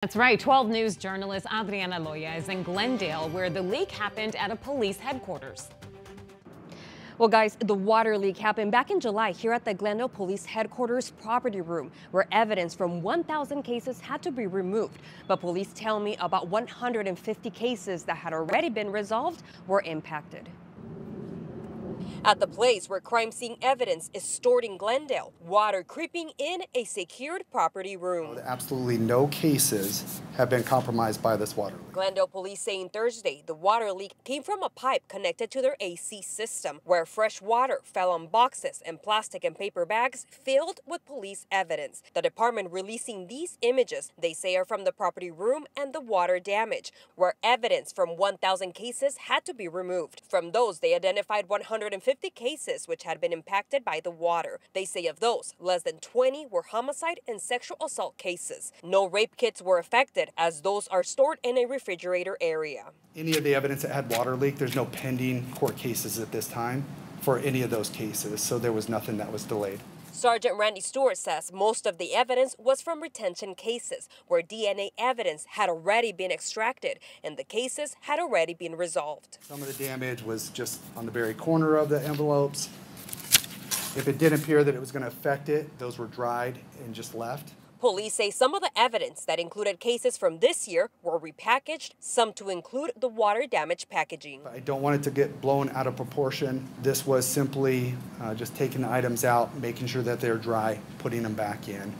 That's right. 12 News journalist Adriana Loya is in Glendale, where the leak happened at a police headquarters. Well, guys, the water leak happened back in July here at the Glendale Police Headquarters property room, where evidence from 1,000 cases had to be removed. But police tell me about 150 cases that had already been resolved were impacted. At the place where crime scene evidence is stored in Glendale, water creeping in a secured property room. Absolutely no cases have been compromised by this water leak. Glendale police saying Thursday the water leak came from a pipe connected to their AC system, where fresh water fell on boxes and plastic and paper bags filled with police evidence. The department releasing these images they say are from the property room and the water damage, where evidence from 1,000 cases had to be removed. From those, they identified 150 cases which had been impacted by the water. They say of those, less than 20 were homicide and sexual assault cases. No rape kits were affected, as those are stored in a refrigerator area. Any of the evidence that had water leak, there's no pending court cases at this time for any of those cases, so there was nothing that was delayed. Sergeant Randy Stewart says most of the evidence was from retention cases, where DNA evidence had already been extracted and the cases had already been resolved. Some of the damage was just on the very corner of the envelopes. If it did appear that it was going to affect it, those were dried and just left. Police say some of the evidence that included cases from this year were repackaged, some to include the water damage packaging. I don't want it to get blown out of proportion. This was simply just taking the items out, making sure that they're dry, putting them back in.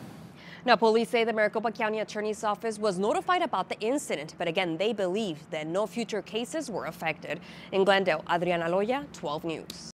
Now, police say the Maricopa County Attorney's Office was notified about the incident, but again, they believe that no future cases were affected. In Glendale, Adriana Loya, 12 News.